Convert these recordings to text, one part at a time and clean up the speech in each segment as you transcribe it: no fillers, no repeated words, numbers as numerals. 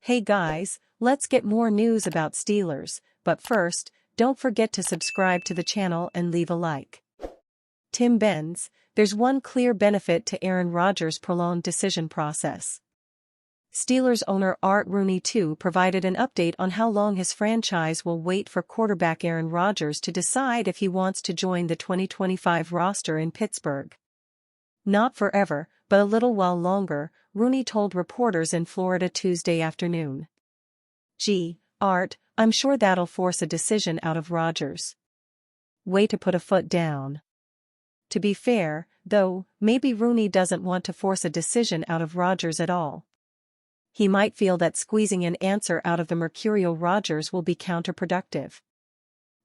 Hey guys, let's get more news about Steelers, but first, don't forget to subscribe to the channel and leave a like. Tim Benz, there's one clear benefit to Aaron Rodgers' prolonged decision process. Steelers owner Art Rooney II provided an update on how long his franchise will wait for quarterback Aaron Rodgers to decide if he wants to join the 2025 roster in Pittsburgh. Not forever, but a little while longer, Rooney told reporters in Florida Tuesday afternoon. Gee, Art, I'm sure that'll force a decision out of Rodgers. Way to put a foot down. To be fair, though, maybe Rooney doesn't want to force a decision out of Rodgers at all. He might feel that squeezing an answer out of the mercurial Rodgers will be counterproductive.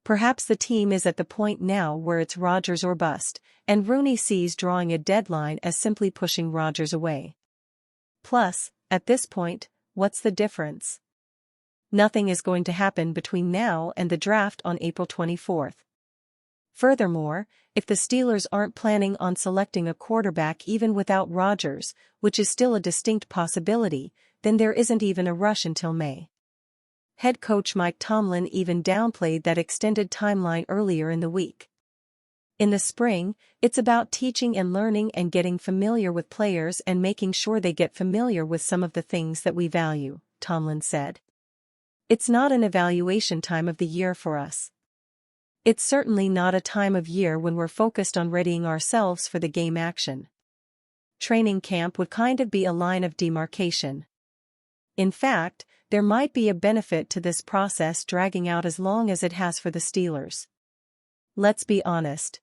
Perhaps the team is at the point now where it's Rodgers or bust, and Rooney sees drawing a deadline as simply pushing Rodgers away. Plus, at this point, what's the difference? Nothing is going to happen between now and the draft on April 24th. Furthermore, if the Steelers aren't planning on selecting a quarterback even without Rodgers, which is still a distinct possibility, then there isn't even a rush until May. Head coach Mike Tomlin even downplayed that extended timeline earlier in the week. In the spring, it's about teaching and learning and getting familiar with players and making sure they get familiar with some of the things that we value, Tomlin said. It's not an evaluation time of the year for us. It's certainly not a time of year when we're focused on readying ourselves for the game action. Training camp would kind of be a line of demarcation. In fact, there might be a benefit to this process dragging out as long as it has for the Steelers. Let's be honest.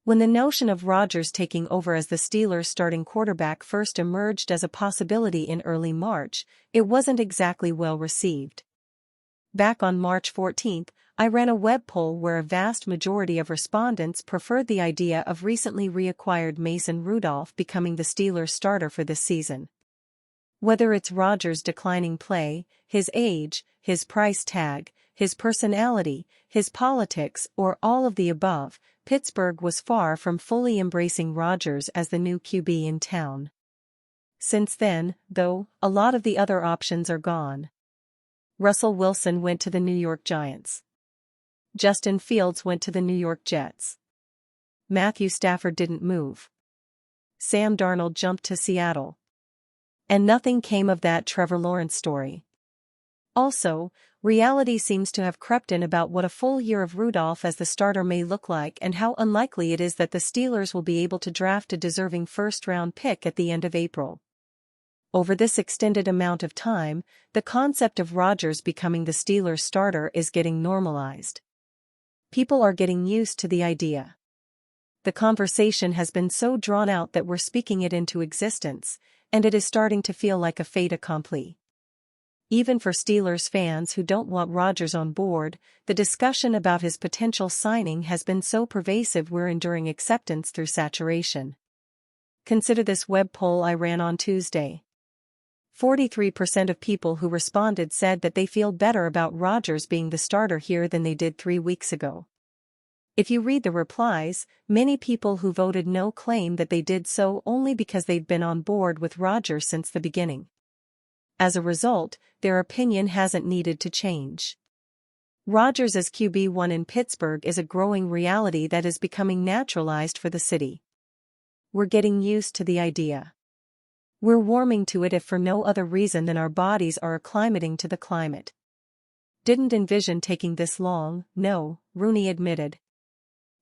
When the notion of Rodgers taking over as the Steelers' starting quarterback first emerged as a possibility in early March, it wasn't exactly well received. Back on March 14, I ran a web poll where a vast majority of respondents preferred the idea of recently reacquired Mason Rudolph becoming the Steelers' starter for this season. Whether it's Rodgers' declining play, his age, his price tag, his personality, his politics, or all of the above, Pittsburgh was far from fully embracing Rodgers as the new QB in town. Since then, though, a lot of the other options are gone. Russell Wilson went to the New York Giants. Justin Fields went to the New York Jets. Matthew Stafford didn't move. Sam Darnold jumped to Seattle. And nothing came of that Trevor Lawrence story. Also, reality seems to have crept in about what a full year of Rudolph as the starter may look like and how unlikely it is that the Steelers will be able to draft a deserving first-round pick at the end of April. Over this extended amount of time, the concept of Rodgers becoming the Steelers' starter is getting normalized. People are getting used to the idea. The conversation has been so drawn out that we're speaking it into existence, and it is starting to feel like a fait accompli. Even for Steelers fans who don't want Rodgers on board, the discussion about his potential signing has been so pervasive we're enduring acceptance through saturation. Consider this web poll I ran on Tuesday. 43% of people who responded said that they feel better about Rodgers being the starter here than they did 3 weeks ago. If you read the replies, many people who voted no claim that they did so only because they've been on board with Rodgers since the beginning. As a result, their opinion hasn't needed to change. Rodgers as QB1 in Pittsburgh is a growing reality that is becoming naturalized for the city. We're getting used to the idea. We're warming to it if for no other reason than our bodies are acclimating to the climate. Didn't envision taking this long, no, Rooney admitted.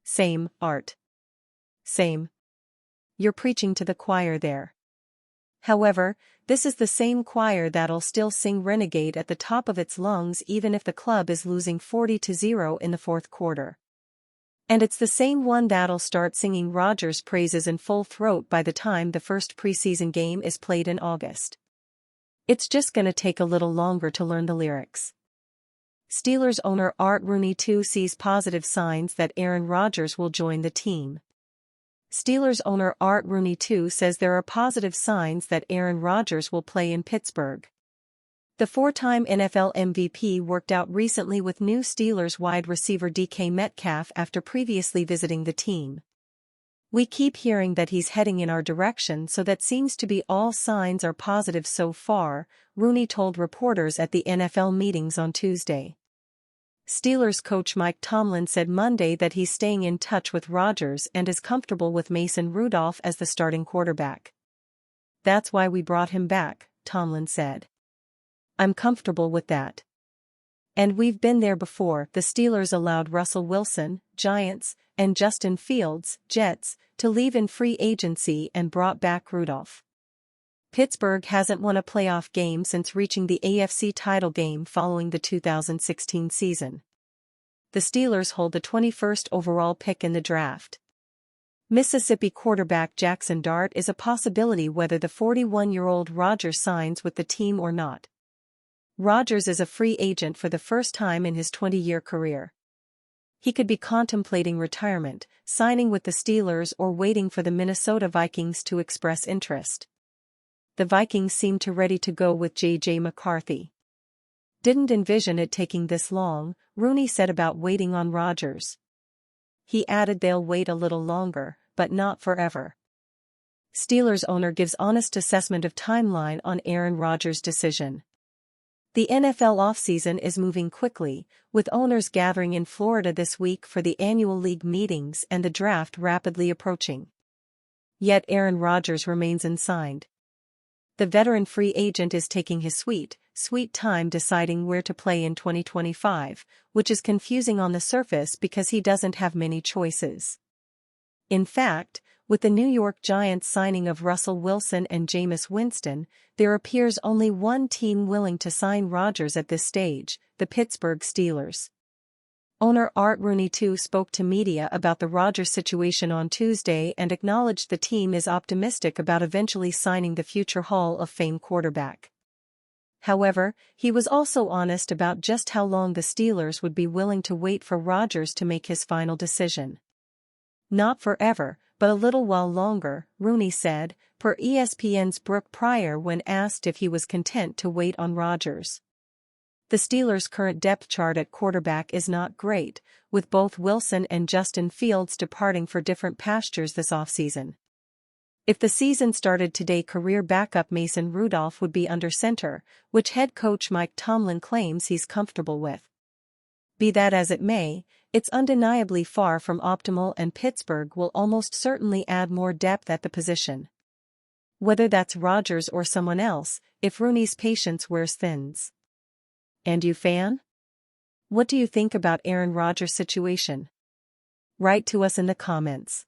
Same, Art. Same. You're preaching to the choir there. However, this is the same choir that'll still sing Renegade at the top of its lungs even if the club is losing 40-0 in the fourth quarter. And it's the same one that'll start singing Rodgers' praises in full throat by the time the first preseason game is played in August. It's just gonna take a little longer to learn the lyrics. Steelers owner Art Rooney II sees positive signs that Aaron Rodgers will join the team. Steelers owner Art Rooney II says there are positive signs that Aaron Rodgers will play in Pittsburgh. The four-time NFL MVP worked out recently with new Steelers wide receiver DK Metcalf after previously visiting the team. "We keep hearing that he's heading in our direction, so that seems to be all signs are positive so far," Rooney told reporters at the NFL meetings on Tuesday. Steelers coach Mike Tomlin said Monday that he's staying in touch with Rodgers and is comfortable with Mason Rudolph as the starting quarterback. "That's why we brought him back," Tomlin said. "I'm comfortable with that. And we've been there before." The Steelers allowed Russell Wilson, Giants, and Justin Fields, Jets, to leave in free agency and brought back Rudolph. Pittsburgh hasn't won a playoff game since reaching the AFC title game following the 2016 season. The Steelers hold the 21st overall pick in the draft. Mississippi quarterback Jackson Dart is a possibility whether the 41-year-old Rodgers signs with the team or not. Rodgers is a free agent for the first time in his 20-year career. He could be contemplating retirement, signing with the Steelers, or waiting for the Minnesota Vikings to express interest. The Vikings seem ready to go with J.J. McCarthy. "Didn't envision it taking this long," Rooney said about waiting on Rodgers. He added they'll wait a little longer, but not forever. Steelers owner gives honest assessment of timeline on Aaron Rodgers' decision. The NFL offseason is moving quickly, with owners gathering in Florida this week for the annual league meetings and the draft rapidly approaching. Yet Aaron Rodgers remains unsigned. The veteran free agent is taking his sweet time deciding where to play in 2025, which is confusing on the surface because he doesn't have many choices. In fact, with the New York Giants signing of Russell Wilson and Jameis Winston, there appears only one team willing to sign Rodgers at this stage, the Pittsburgh Steelers. Owner Art Rooney too spoke to media about the Rodgers situation on Tuesday and acknowledged the team is optimistic about eventually signing the future Hall of Fame quarterback. However, he was also honest about just how long the Steelers would be willing to wait for Rodgers to make his final decision. "Not forever, but a little while longer," Rooney said, per ESPN's Brooke Pryor when asked if he was content to wait on Rodgers. The Steelers' current depth chart at quarterback is not great, with both Wilson and Justin Fields departing for different pastures this offseason. If the season started today, career backup Mason Rudolph would be under center, which head coach Mike Tomlin claims he's comfortable with. Be that as it may, it's undeniably far from optimal, and Pittsburgh will almost certainly add more depth at the position. Whether that's Rodgers or someone else, if Rooney's patience wears thin. And you, fan? What do you think about Aaron Rodgers' situation? Write to us in the comments.